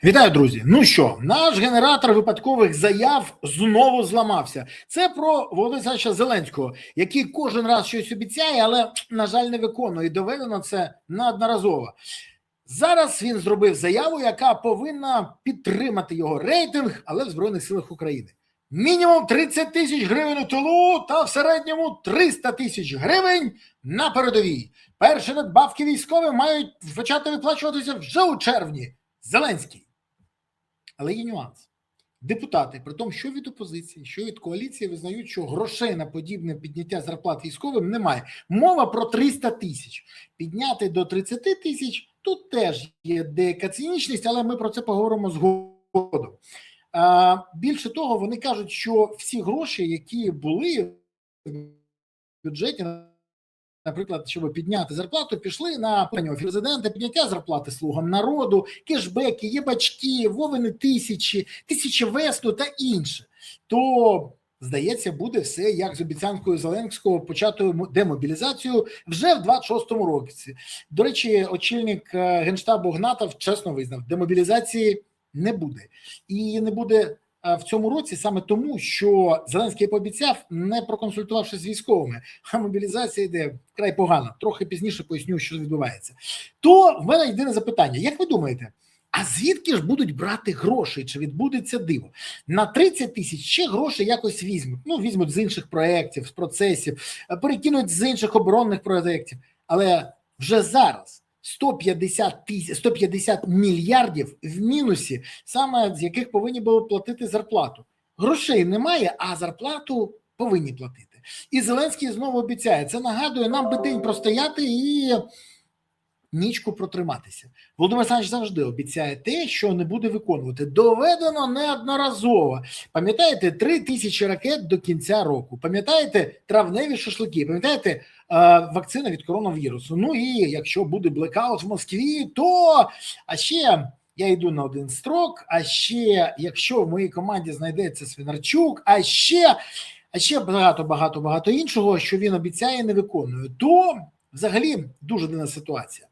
Вітаю, друзі! Ну що, наш генератор випадкових заяв знову зламався. Це про Володимира Зеленського, який кожен раз щось обіцяє, але, на жаль, не виконує. І доведено це неодноразово. Зараз він зробив заяву, яка повинна підтримати його рейтинг, але в Збройних силах України. Мінімум 30 тисяч гривень у тилу та в середньому 300 тисяч гривень на передовій. Перші надбавки військовим мають почати виплачуватися вже у червні. Зеленський. Але є нюанс. Депутати, при тому, що від опозиції, що від коаліції, визнають, що грошей на подібне підняття зарплат військовим немає. Мова про 300 тисяч. Підняти до 30 тисяч, тут теж є деяка цинічність, але ми про це поговоримо згодом. Більше того, вони кажуть, що всі гроші, які були в бюджеті, наприклад, щоб підняти зарплату, пішли на президента, підняття зарплати слугам народу, кешбеки, єбачки, Вовини тисячі весту та інше. То, здається, буде все як з обіцянкою Зеленського почати демобілізацію вже в 26-му році. До речі, очільник Генштабу Гнатов чесно визнав, демобілізації не буде. І не буде в цьому році саме тому, що Зеленський пообіцяв, не проконсультувавшись з військовими, а мобілізація йде вкрай погано. Трохи пізніше поясню, що відбувається. То в мене єдине запитання. Як ви думаєте, а звідки ж будуть брати гроші? Чи відбудеться диво? На 30 тисяч ще гроші якось візьмуть. Ну, візьмуть з інших проєктів, з процесів, перекинуть з інших оборонних проєктів. Але вже зараз 150 мільярдів в мінусі, саме з яких повинні були платити зарплату. Грошей немає, а зарплату повинні платити. І Зеленський знову обіцяє. Це нагадує, нам би день простояти і нічку протриматися. Володимир Олександрович завжди обіцяє те, що не буде виконувати. Доведено неодноразово. Пам'ятаєте, 3000 ракет до кінця року. Пам'ятаєте, травневі шашлики. Пам'ятаєте, вакцина від коронавірусу. Ну і якщо буде блекаут в Москві, то, а ще я йду на один строк, а ще якщо в моїй команді знайдеться Свинарчук, а ще багато іншого, що він обіцяє і не виконує, то взагалі дуже дивна ситуація.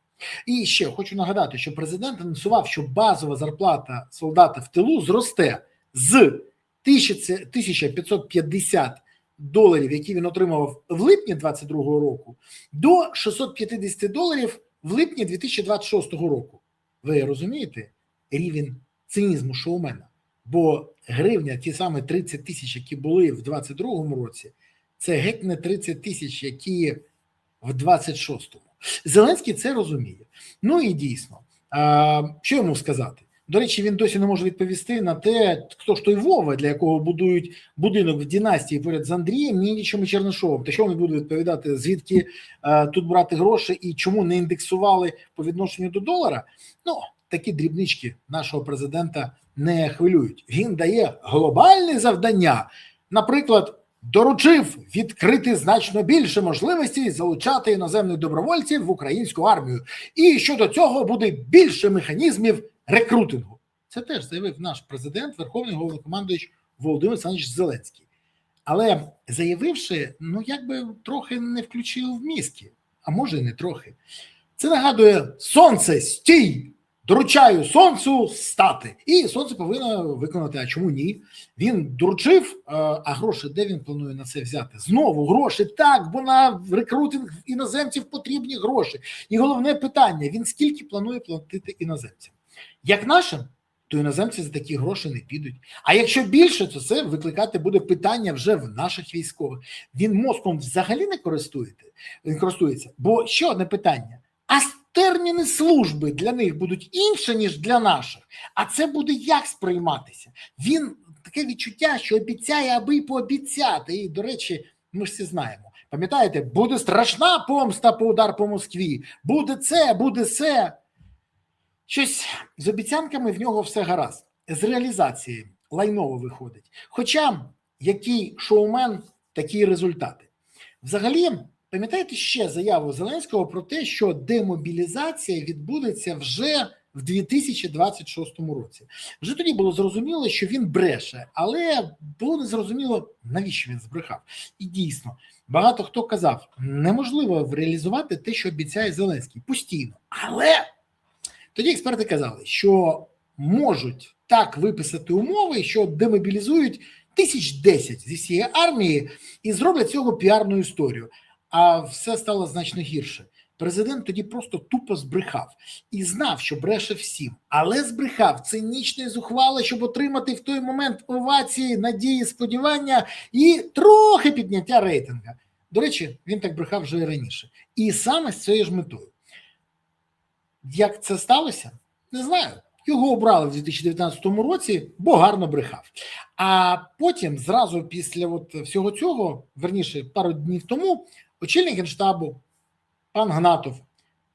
І ще хочу нагадати, що президент анонсував, що базова зарплата солдата в тилу зросте з 1550 доларів, які він отримував в липні 2022 року, до 650 доларів в липні 2026 року. Ви розумієте рівень цинізму шоумена? Бо гривня, ті самі 30 тисяч, які були в 2022 році, це геть не 30 тисяч, які в 26-му. Зеленський це розуміє. Ну і дійсно, що йому сказати? До речі, він досі не може відповісти на те, хто ж той Вова, для якого будують будинок в династії поряд з Андрієм, Мінічем і Чернишовим. Та що вони будуть відповідати, звідки тут брати гроші і чому не індексували по відношенню до долара? Ну, такі дрібнички нашого президента не хвилюють. Він дає глобальні завдання. Наприклад, доручив відкрити значно більше можливостей залучати іноземних добровольців в українську армію. І щодо цього буде більше механізмів рекрутингу. Це теж заявив наш президент, Верховний Головнокомандуючий Володимир Олександрович Зеленський. Але заявивши, ну якби трохи не включив в мізки, а може і не трохи. Це нагадує: сонце, стій! Доручаю сонцю стати. І сонце повинно виконати, а чому ні? Він доручив, а гроші де він планує на це взяти? Знову гроші, так, бо на рекрутинг іноземців потрібні гроші. І головне питання, він скільки планує платити іноземцям? Як нашим, то іноземці за такі гроші не підуть. А якщо більше, то це викликати буде питання вже в наших військових. Він мозком взагалі не користується. Бо ще одне питання. А терміни служби для них будуть інші, ніж для наших. А це буде як сприйматися? Він таке відчуття, що обіцяє, аби й пообіцяти. І, до речі, ми ж всі знаємо. Пам'ятаєте, буде страшна помста по удар по Москві. Буде це, буде се. Щось з обіцянками в нього все гаразд. З реалізації лайново виходить. Хоча, який шоумен, такі результати. Взагалі, пам'ятаєте ще заяву Зеленського про те, що демобілізація відбудеться вже в 2026 році. Вже тоді було зрозуміло, що він бреше, але було незрозуміло, навіщо він збрехав. І дійсно, багато хто казав, неможливо реалізувати те, що обіцяє Зеленський, постійно. Але тоді експерти казали, що можуть так виписати умови, що демобілізують 1010 зі всієї армії і зроблять цього піарну історію. А все стало значно гірше. Президент тоді просто тупо збрехав і знав, що бреше всім, але збрехав цинічно і зухвало, щоб отримати в той момент овації, надії, сподівання і трохи підняття рейтинга. До речі, він так брехав вже і раніше. І саме з цією ж метою. Як це сталося? Не знаю. Його обрали в 2019 році, бо гарно брехав. А потім, зразу після всього цього, верніше, пару днів тому, очільник Генштабу, пан Гнатов,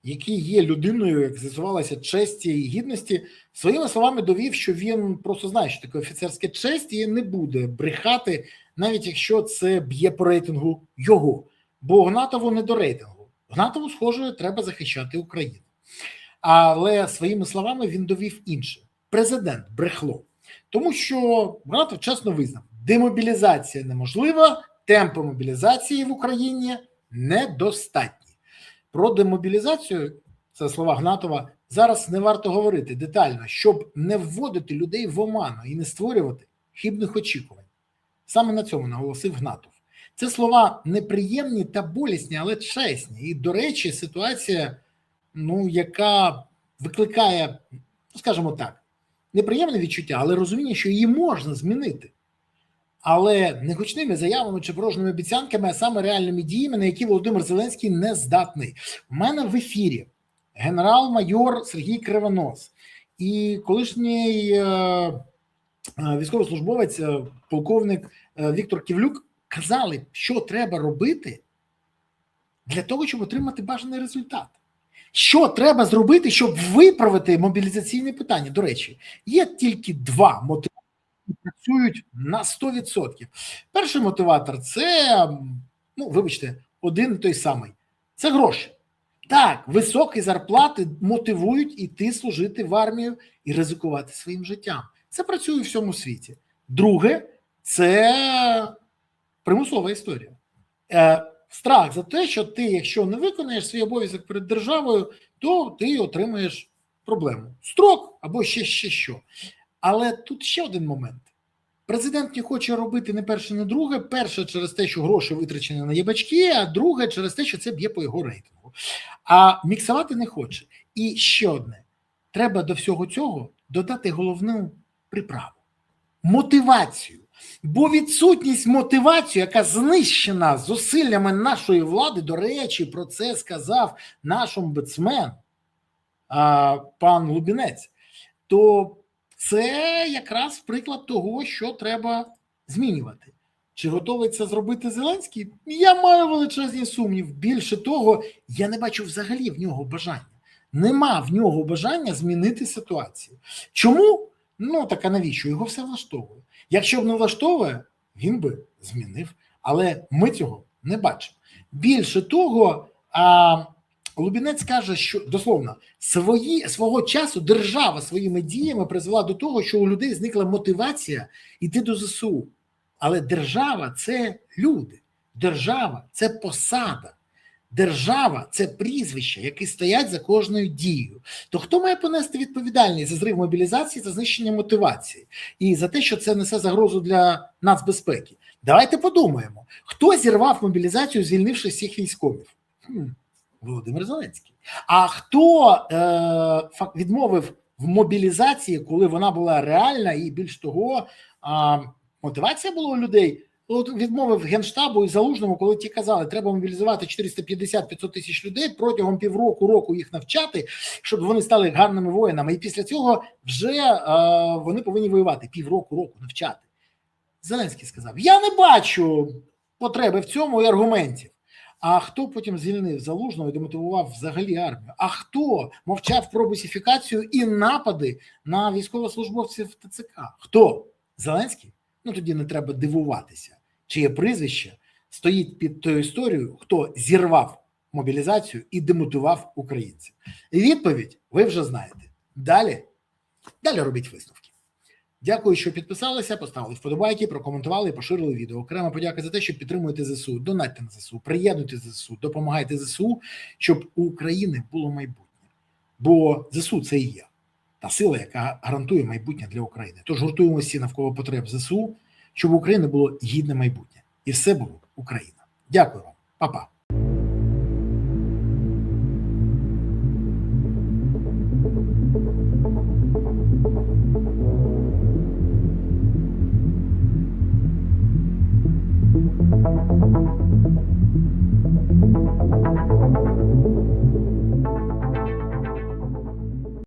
який є людиною, як з'ясувалося, честі і гідності, своїми словами довів, що він просто знає, що таке офіцерська честь і не буде брехати, навіть якщо це б'є по рейтингу його. Бо Гнатову не до рейтингу. Гнатову, схоже, треба захищати Україну. Але своїми словами він довів інше. Президент брехло. Тому що Гнатов чесно визнав, демобілізація неможлива, темпи мобілізації в Україні недостатні. Про демобілізацію, це слова Гнатова, зараз не варто говорити детально, щоб не вводити людей в оману і не створювати хибних очікувань. Саме на цьому наголосив Гнатов. Це слова неприємні та болісні, але чесні. І, до речі, ситуація, яка викликає, скажімо так, неприємне відчуття, але розуміння, що її можна змінити. Але не гучними заявами чи порожніми обіцянками, а саме реальними діями, на які Володимир Зеленський не здатний. У мене в ефірі генерал-майор Сергій Кривонос і колишній військовослужбовець, полковник Віктор Ківлюк казали, що треба робити для того, щоб отримати бажаний результат. Що треба зробити, щоб виправити мобілізаційне питання? До речі, є тільки два мотиви, які працюють на 100%. Перший мотиватор – це, вибачте, один і той самий. Це гроші. Так, високі зарплати мотивують іти служити в армію і ризикувати своїм життям. Це працює у всьому світі. Друге – це примусова історія. Страх за те, що ти, якщо не виконаєш свій обов'язок перед державою, то ти отримаєш проблему. Строк або ще що. Але тут ще один момент. Президент не хоче робити не перше, не друге. Перше через те, що гроші витрачені на єбачки, а друге через те, що це б'є по його рейтингу. А міксувати не хоче. І ще одне. Треба до всього цього додати головну приправу. Мотивацію. Бо відсутність мотивації, яка знищена зусиллями нашої влади, до речі, про це сказав наш омбудсмен, пан Лубінець, то це якраз приклад того, що треба змінювати. Чи готовий це зробити Зеленський? Я маю величезний сумнів. Більше того, я не бачу взагалі в нього бажання. Нема в нього бажання змінити ситуацію. Чому? Так а навіщо? Його все влаштовує. Якщо б не влаштовує, він би змінив. Але ми цього не бачимо. Більше того, Лубінець каже, що, дословно, свого часу держава своїми діями призвела до того, що у людей зникла мотивація йти до ЗСУ. Але держава – це люди. Держава – це посада. Держава – це прізвища, які стоять за кожною дією. То хто має понести відповідальність за зрив мобілізації, за знищення мотивації? І за те, що це несе загрозу для нацбезпеки? Давайте подумаємо. Хто зірвав мобілізацію, звільнивши всіх військових? Володимир Зеленський. А хто відмовив в мобілізації, коли вона була реальна і, більш того, мотивація була у людей? Відмовив Генштабу і Залужному, коли ті казали, треба мобілізувати 450-500 тисяч людей, протягом півроку їх навчати, щоб вони стали гарними воїнами. І після цього вже вони повинні воювати. Півроку навчати. Зеленський сказав, я не бачу потреби в цьому і аргументів. А хто потім звільнив Залужного і демотивував взагалі армію? А хто мовчав про бусифікацію і напади на військовослужбовців ТЦК? Хто? Зеленський? Тоді не треба дивуватися, чиє прізвище стоїть під тою історією, хто зірвав мобілізацію і демотивував українців. І відповідь ви вже знаєте. Далі робіть висновки. Дякую, що підписалися, поставили вподобайки, прокоментували і поширили відео. Окрема подяка за те, що підтримуєте ЗСУ, донатьте на ЗСУ, приєднуйте ЗСУ, допомагайте ЗСУ, щоб у України було майбутнє. Бо ЗСУ це і є та сила, яка гарантує майбутнє для України. Тож гуртуємося всі навколо потреб ЗСУ, щоб у України було гідне майбутнє. І все було Україна. Дякую вам, па-па. Thank you.